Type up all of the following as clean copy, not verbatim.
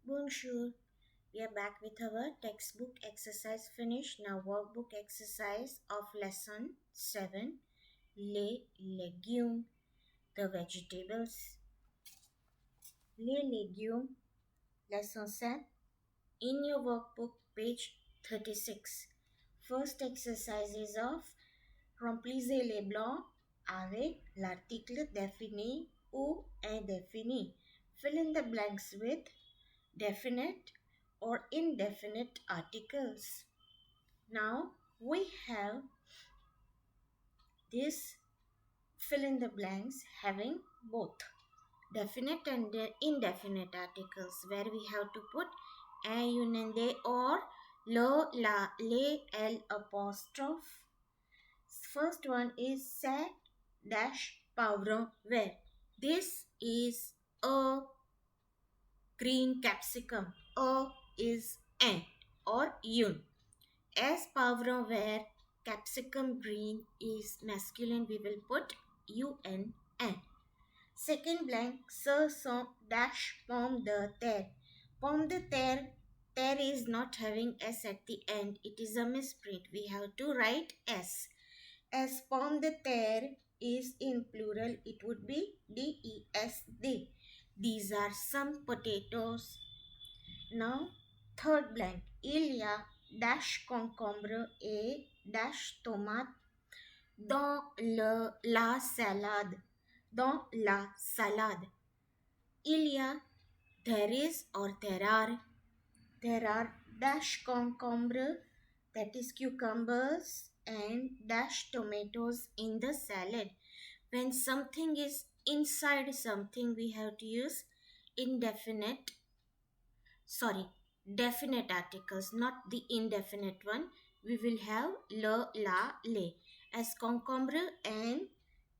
Bonjour. We are back with our textbook exercise finish. Now workbook exercise of lesson 7. Les légumes, the vegetables. Les légumes, lesson 7. In your workbook, page 36. First exercise is of remplissez les blancs avec l'article défini ou indéfini. Fill in the blanks with definite or indefinite articles. Now we have this fill in the blanks having both definite and indefinite articles where we have to put a, un and they or lo, la, le, l apostrophe. First one is set dash poivron where this is a green capsicum. A is an or un. As poivron where capsicum green is masculine, we will put un an. Second blank, ce sont dash pomme de terre. Pomme de terre, terre is not having s at the end. It is a misprint. We have to write s. As pomme de terre is in plural, it would be D-E-S-D. These are some potatoes. Now, third blank. Il y a dash concombre et dash tomate dans la salade. Dans la salade. Il y a, there is or there are dash concombre, that is cucumbers, and dash tomatoes in the salad. When something is inside something, we have to use indefinite, sorry, definite articles, not the indefinite one. We will have le, la, le. As concombre and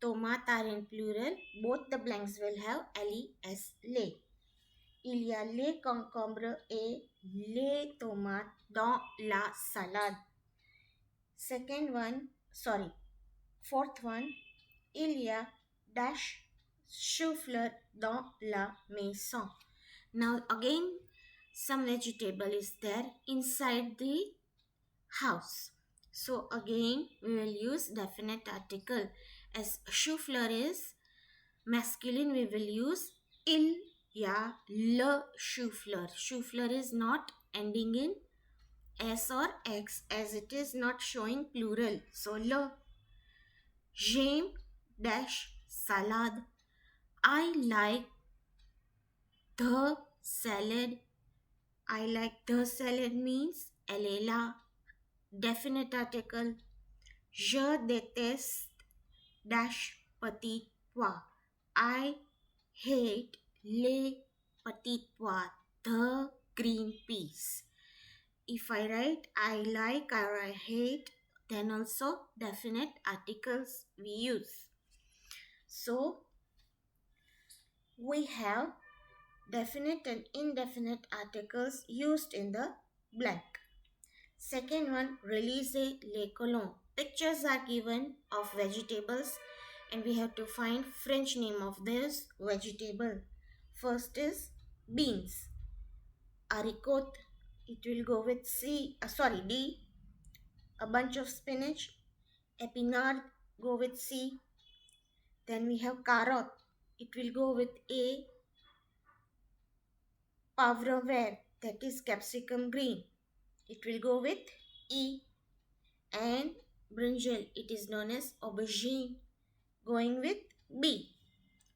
tomate are in plural, both the blanks will have les, les. Il y a les concombres et les tomates dans la salade. Second one, sorry, fourth one, il y a dash chou-fleur dans la maison. Now again, some vegetable is there inside the house. So again, we will use definite article. As chou-fleur is masculine, we will use il y a le chou-fleur. Chou-fleur is not ending in s or x as it is not showing plural. So le. J'aime dash salad. I like the salad. I like the salad means elle est là. Definite article. Je déteste dash petit pois. I hate les petits pois, the green peas. If I write I like or I hate, then also definite articles we use. So we have definite and indefinite articles used in the blank. Second one, relisez les colons. Pictures are given of vegetables and we have to find French name of this vegetable. First is beans. Haricot, it will go with D. A bunch of spinach. Epinard, go with C. Then we have carrot, it will go with A. Poivron vert, that is capsicum green, it will go with E. And brinjal, it is known as aubergine, going with B.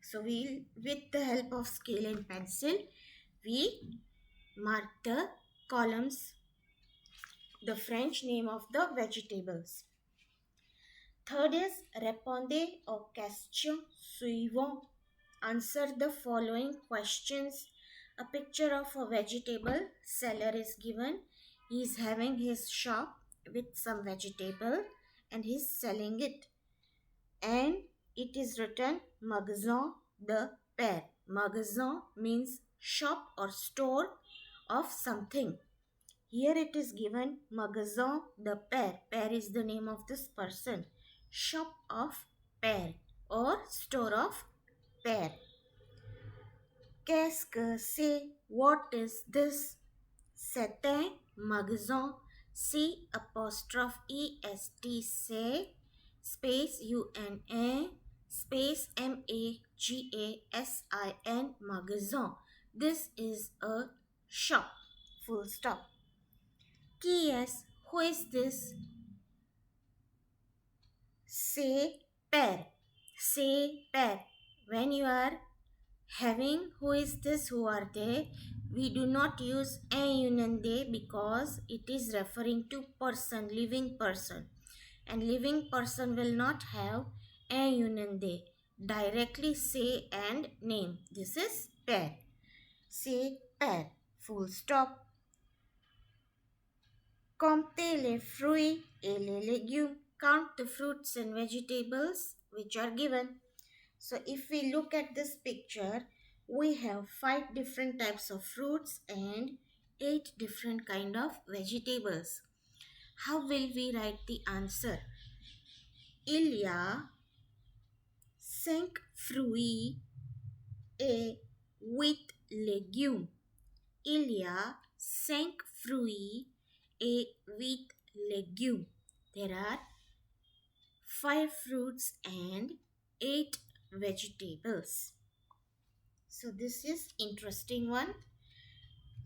So we'll, with the help of scale and pencil, we mark the columns, the French name of the vegetables. Third is répondez aux questions suivantes. Answer the following questions. A picture of a vegetable seller is given. He is having his shop with some vegetable and he is selling it. And it is written magasin de pain. Magasin means shop or store of something. Here it is given magasin de pain. Pain is the name of this person. Shop of pain or store of pain. Qu'est-ce que c'est? What is this? C'est un magasin. C apostrophe E-S-T, c'est, space U-N-A, space M-A-G-A-S-I-N, magasin. This is a shop. Full stop. Qui est? Who is this? C'est père. C'est père. When you are having who is this, who are they, we do not use un union they because it is referring to person, living person, and living person will not have un union they. Directly say and name. This is pair. Say pair. Full stop. Comptez les fruits et les légumes. Count the fruits and vegetables which are given. So if we look at this picture, we have 5 different types of fruits and 8 different kind of vegetables. How will we write the answer? Il y a 5 fruits et 8 légumes. Il y a 5 fruits et 8 légumes. There are 5 fruits and 8 vegetables. So this is interesting one,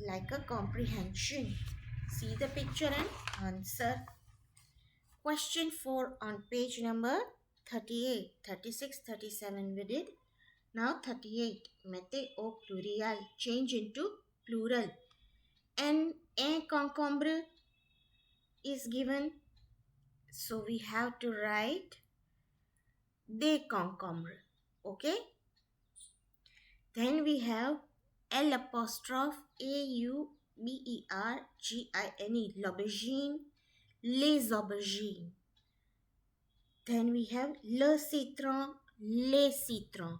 like a comprehension. See the picture and answer. Question 4 on page number 38, 36, 37 we did. Now 38. Mettez au pluriel. Change into plural. Un concombre is given. So we have to write des concombres. Okay. Then we have L apostrophe A-U-B-E-R-G-I-N-E, l'aubergine, les aubergines. Then we have le citron, les citrons.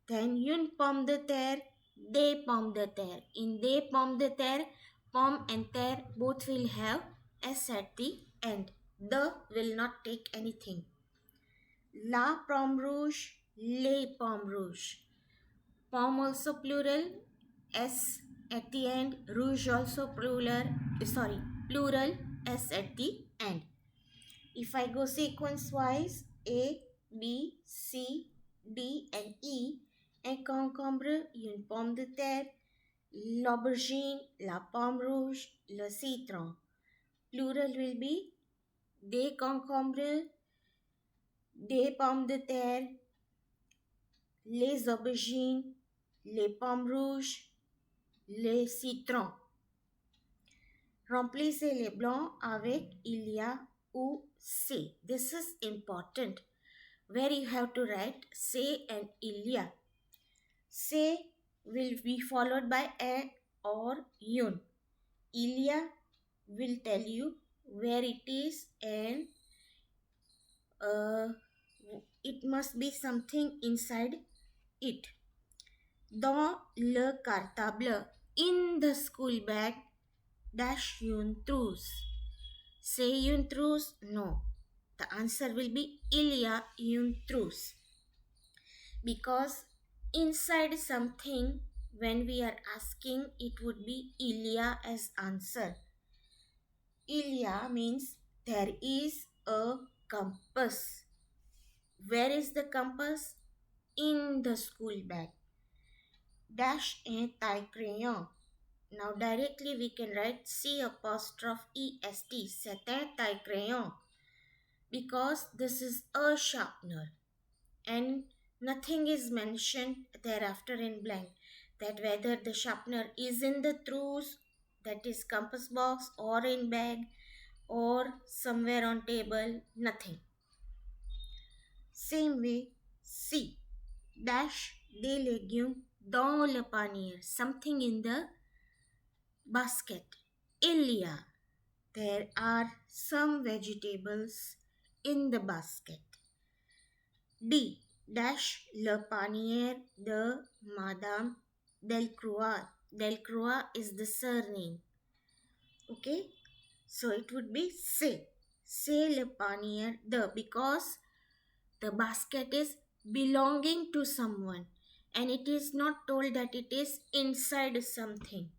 Then une pomme de terre, des pommes de terre. In des pommes de terre, pomme and terre both will have S at the end. The will not take anything. La pomme rouge, les pommes rouges. Pomme also plural, S at the end. Rouge also plural, S at the end. If I go sequence wise, A, B, C, D and E, un concombre, une pomme de terre, l'aubergine, la pomme rouge, le citron. Plural will be des concombres, des pommes de terre, les aubergines, les pommes rouges, les citrons. Remplissez les blancs avec il y a ou c'est. This is important. Where you have to write c'est and il y a. C'est will be followed by un or une. Il y a will tell you where it is and it must be something inside it. Dans le cartable, in the school bag, dash une trousse. Say une trousse? No. The answer will be il y a une trousse. Because inside something, when we are asking, it would be il y a as answer. Il y a means there is a compass. Where is the compass? In the school bag. Dash un taille crayon. Now directly we can write C apostrophe E-S-T. C'est un taille crayon. Because this is a sharpener. And nothing is mentioned thereafter in blank. That whether the sharpener is in the trousse, that is compass box, or in bag, or somewhere on table, nothing. Same way, C. Dash des légumes dans le panier. Something in the basket. Il y a. There are some vegetables in the basket. D. Dash le panier de Madame Delcroix. Delcroix is the surname. Okay. So it would be c'est. C'est le panier de, because the basket is belonging to someone. and it is not told that it is inside something,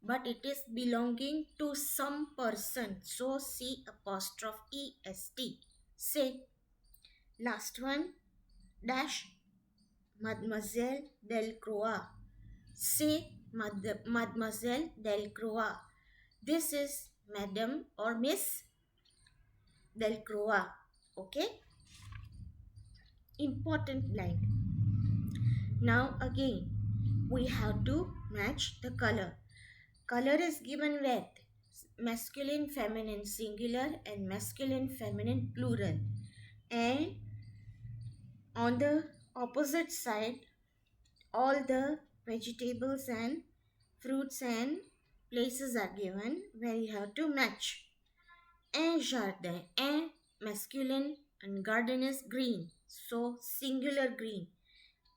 but it is belonging to some person. So C apostrophe EST. Say, last one, dash Mademoiselle Delcroix. Say Mademoiselle Delcroix. This is Madam or Miss Delcroix. Okay? Important blank. Now again, we have to match the color. Color is given with masculine, feminine, singular and masculine, feminine, plural. And on the opposite side, all the vegetables and fruits and places are given where you have to match. Un jardin, un masculine and garden is green. So singular green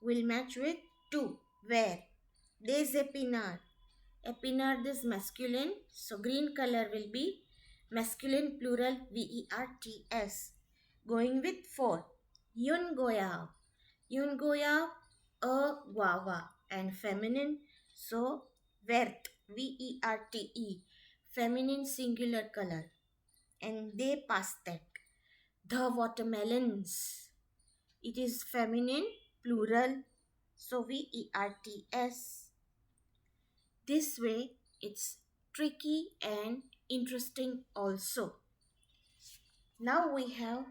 will match with two. Where? Des épinards. Epinard is masculine, so green color will be masculine plural VERTS. Going with 4. Yun goyave. Yun goyave, a guava and feminine, so vert VERTE. Feminine singular color. And they pastek. The watermelons. It is feminine plural, so VERTS. This way, it's tricky and interesting also. Now we have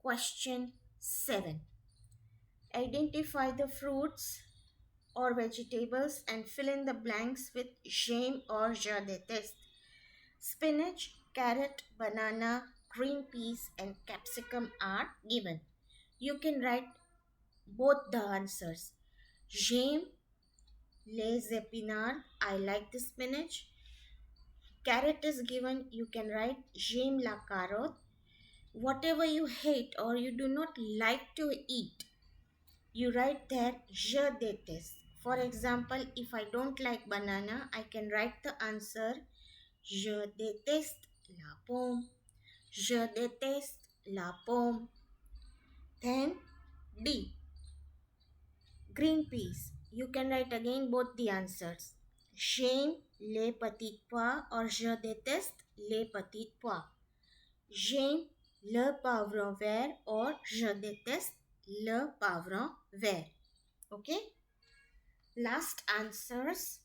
question 7. Identify the fruits or vegetables and fill in the blanks with j'aime or je déteste. Spinach, carrot, banana, green peas and capsicum are given. You can write both the answers. J'aime les épinards. I like the spinach. Carrot is given, you can write j'aime la carotte. Whatever you hate or you do not like to eat, you write there je déteste. For example, if I don't like banana, I can write the answer je déteste la pomme. Je déteste la pomme. Then D. Green peas. You can write again both the answers. J'aime les petits pois or je déteste les petits pois. J'aime le poivron vert or je déteste le poivron vert. Okay? Last answers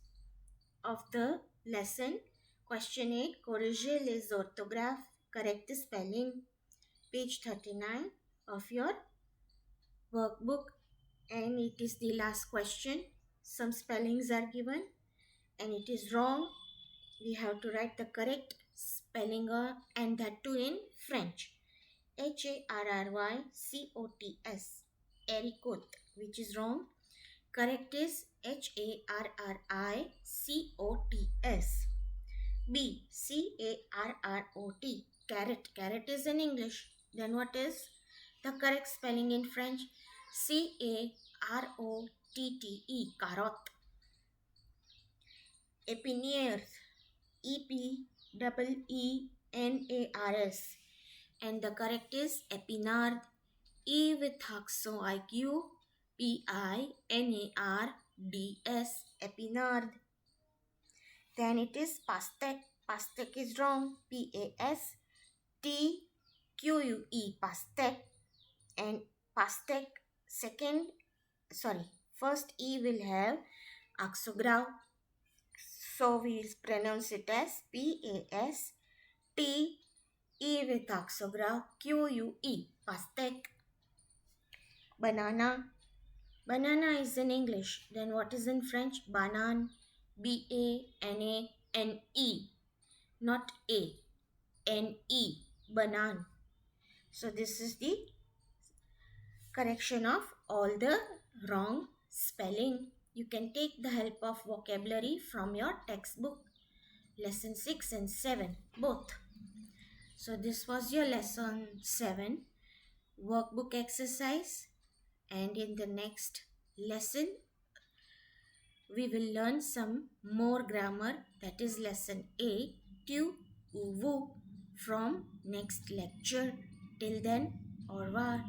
of the lesson. Question 8. Corrigez les orthographes. Correct the spelling. Page 39 of your workbook. And it is the last question. Some spellings are given and it is wrong. We have to write the correct spelling and that too in French. HARRYCOTS, Haricot, which is wrong. Correct is HARRICOTS. B, CARROT, carrot. Carrot is in English. Then what is the correct spelling in French? CAROTTE, carrot. Épiniers, EPEENARS, and the correct is épinard. E with accent IQ, PINARDS, épinard. Then it is pastèque. Pastèque is wrong. PASTQUE, pastèque. And pastèque first E will have accent grave. So we pronounce it as PASTE with accent grave, QUE, pastèque. Banana. Banana is in English. Then what is in French? Banane. BANANE. Not A. NE. Banane. So this is the correction of all the wrong spelling. You can take the help of vocabulary from your textbook. Lesson 6 and 7 both. So this was your lesson 7 workbook exercise, and in the next lesson we will learn some more grammar, that is lesson 8 tu ou vous from next lecture. Till then, au revoir.